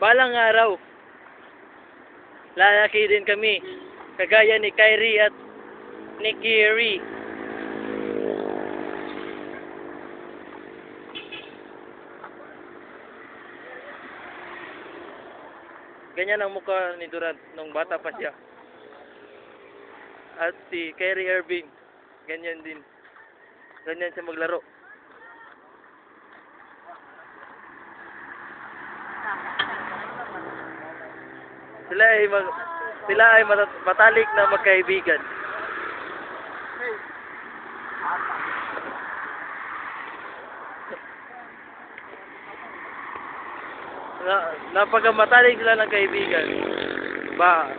Balang araw, lalaki din kami. Kagaya ni Kyrie at ni Kiri. Ganyan ang mukha ni Durant nung bata pa siya. At si Kyrie Irving, ganyan din. Ganyan siya maglaro. Sila ay matalik na magkaibigan. Napagamatalik sila ng kaibigan. Ba,